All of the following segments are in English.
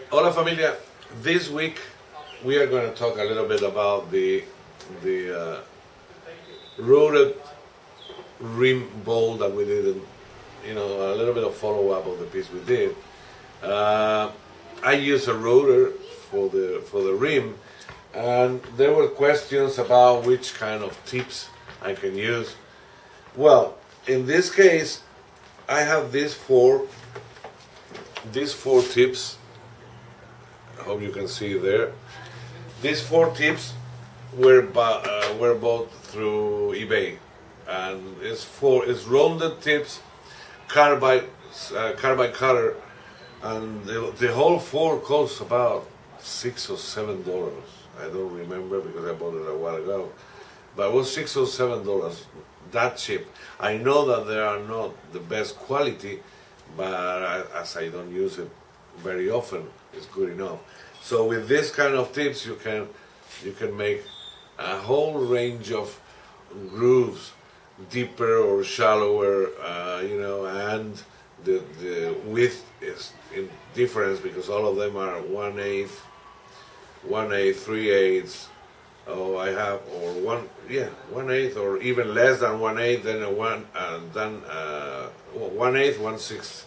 Hola familia, this week we are going to talk a little bit about the roted rim bowl that we did, a little bit of follow-up of the piece we did. I use a rotor for the rim, and there were questions about which kind of tips I can use. Well, in this case, I have these four tips. I hope you can see there. These four tips were bought through eBay, and it's rounded tips, carbide cutter, and the whole four costs about $6 or $7. I don't remember because I bought it a while ago, but it was $6 or $7. That cheap. I know that they are not the best quality, but as I don't use it very often, it's good enough. So with this kind of tips, you can make a whole range of grooves, deeper or shallower, and the width is in difference because all of them are 1/8, 3/8. Oh, I have, or 1/8, or even less than 1/8, then a 1/8, 1/6,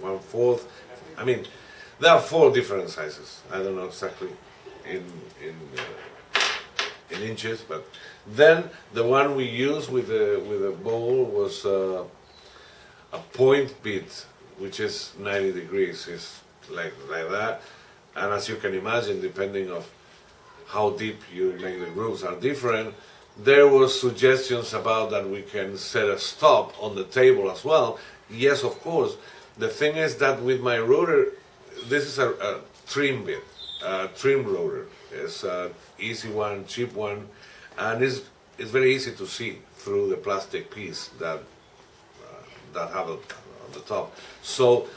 1/4. I mean, there are four different sizes. I don't know exactly in inches, but then the one we used with the bowl was a point bit, which is 90 degrees. It's like that, and as you can imagine, depending of how deep you make the grooves are different. There were suggestions about that we can set a stop on the table as well. Yes, of course. The thing is that with my rotor, this is a trim bit, a trim rotor. It's an easy one, cheap one, and it's very easy to see through the plastic piece that have on the top. So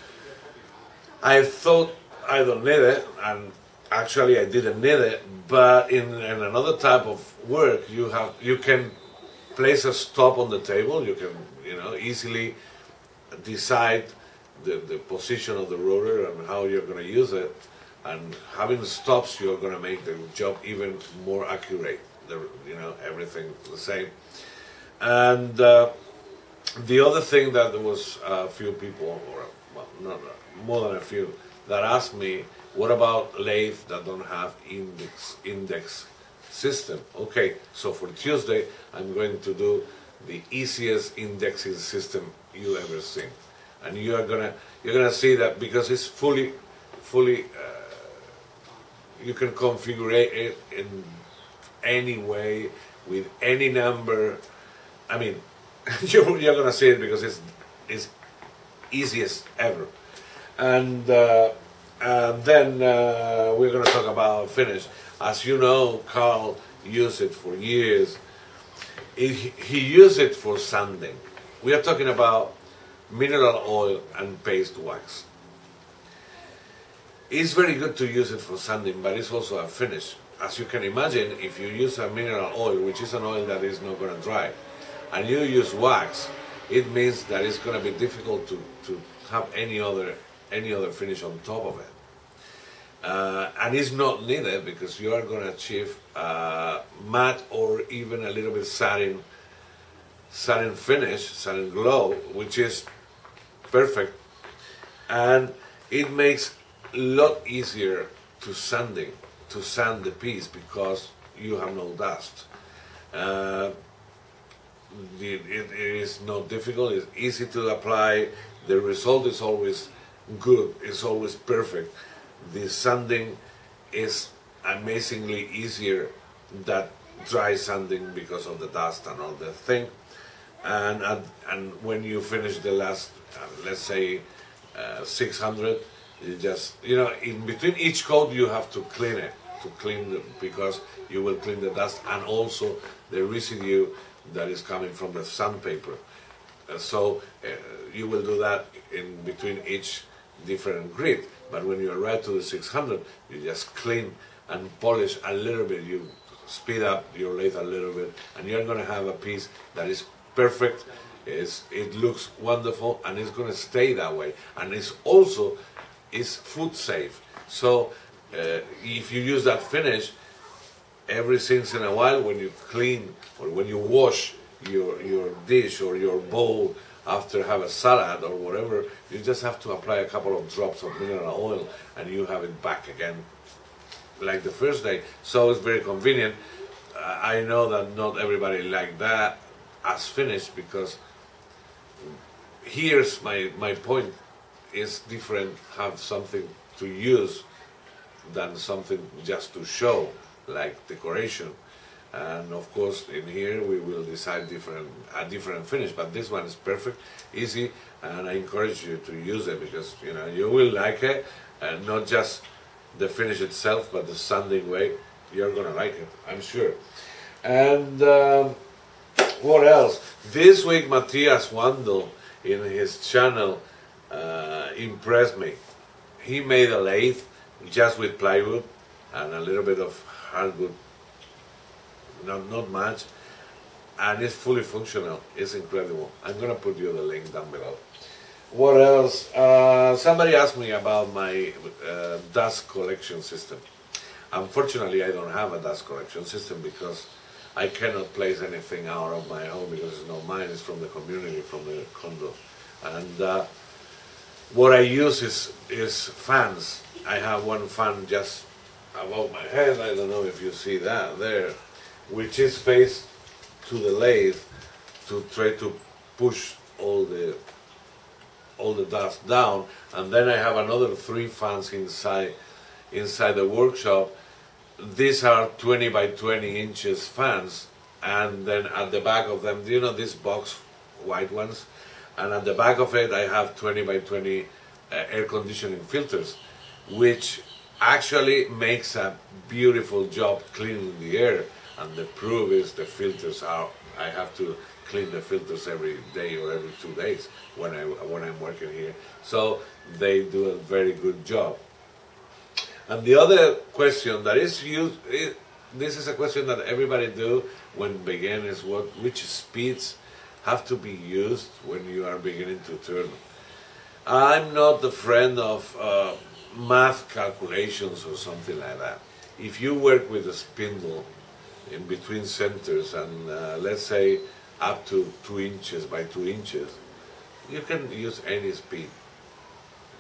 I thought I don't need it, and actually I didn't need it. But in another type of work, you can place a stop on the table. You can easily decide the position of the rotor and how you're going to use it, and having stops, you're going to make the job even more accurate. Everything the same. And the other thing that there was a few people, not more than a few, that asked me, what about lathe that don't have index system? Okay, so for Tuesday, I'm going to do the easiest indexing system you ever seen, and you're gonna see that because it's fully you can configure it in any way with any number. I mean, you're gonna see it because it's easiest ever, and then we're going to talk about finish. As you know, Carl used it for years. He used it for sanding. We are talking about mineral oil and paste wax. It's very good to use it for sanding, but it's also a finish. As you can imagine, if you use a mineral oil, which is an oil that is not going to dry, and you use wax, it means that it's going to be difficult to have any other finish on top of it, and it's not needed because you are going to achieve matte or even a little bit satin finish, satin glow, which is perfect, and it makes a lot easier to sand the piece because you have no dust. It is not difficult. It's easy to apply. The result is always good. It's always perfect. The sanding is amazingly easier than dry sanding because of the dust and all the thing. And when you finish the last, let's say 600, you just in between each coat you have to clean it, because you will clean the dust and also the residue that is coming from the sandpaper. So you will do that in between each different grit, but when you arrive to the 600, you just clean and polish a little bit. You speed up your lathe a little bit, and you're going to have a piece that is perfect. It looks wonderful, and it's going to stay that way. And it's also is food safe. So if you use that finish, every once in a while when you clean or when you wash your dish or your bowl after have a salad or whatever, you just have to apply a couple of drops of mineral oil and you have it back again like the first day. So it's very convenient. I know that not everybody like that as finished, because here's my point, is different, have something to use than something just to show, like decoration. And of course in here we will decide a different finish, but this one is perfect, easy, and I encourage you to use it, because you will like it, and not just the finish itself but the sanding way. You're gonna like it, I'm sure. And what else? This week Matthias Wandel in his channel impressed me. He made a lathe just with plywood and a little bit of hardwood, not much, and it's fully functional. It's incredible. I'm gonna put you the link down below. What else? Somebody asked me about my dust collection system. Unfortunately, I don't have a dust collection system because I cannot place anything out of my home because it's not mine. It's from the community, from the condo. And what I use is fans. I have one fan just above my head. I don't know if you see that there, which is faced to the lathe to try to push all the dust down. And then I have another 3 fans inside the workshop. These are 20 by 20 inches fans, and then at the back of them, these box white ones, and at the back of it I have 20 by 20 air conditioning filters, which actually makes a beautiful job cleaning the air. And the proof is the filters are, I have to clean the filters every day or every 2 days when I'm working here. So they do a very good job. And the other question that is used, this is a question that everybody do when begin, is which speeds have to be used when you are beginning to turn. I'm not the friend of math calculations or something like that. If you work with a spindle in between centers and let's say up to 2 inches by 2 inches, you can use any speed.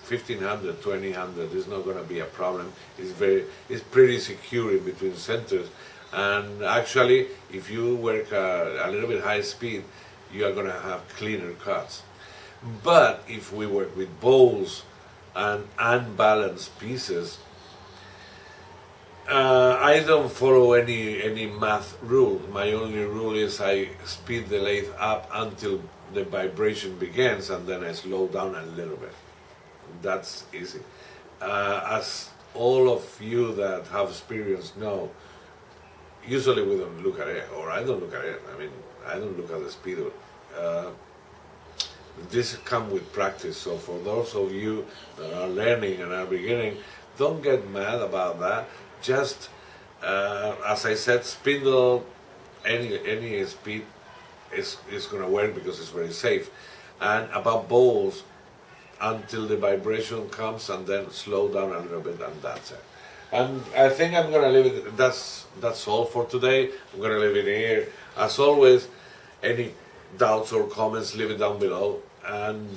1500, 2000 is not going to be a problem. It's pretty secure in between centers, and actually if you work a little bit high speed, you are going to have cleaner cuts. But if we work with bowls and unbalanced pieces, I don't follow any math rule. My only rule is I speed the lathe up until the vibration begins, and then I slow down a little bit. That's easy. As all of you that have experience know, usually we don't look at it, or I don't look at it. I mean, I don't look at the speed. This comes with practice. So for those of you that are learning and are beginning, don't get mad about that. Just, as I said, spindle, any speed is going to work because it's very safe. And about bowls, until the vibration comes, and then slow down a little bit, and that's it. And I think I'm gonna leave it. That's all for today. I'm gonna leave it here. As always, any doubts or comments, leave it down below. And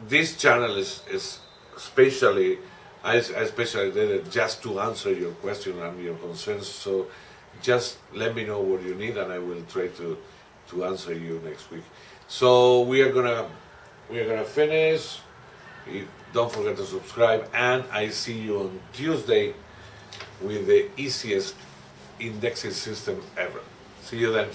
this channel is especially, I especially did it just to answer your question and your concerns. So just let me know what you need, and I will try to answer you next week. So we are gonna finish. Don't forget to subscribe, and I see you on Tuesday with the easiest indexing system ever. See you then.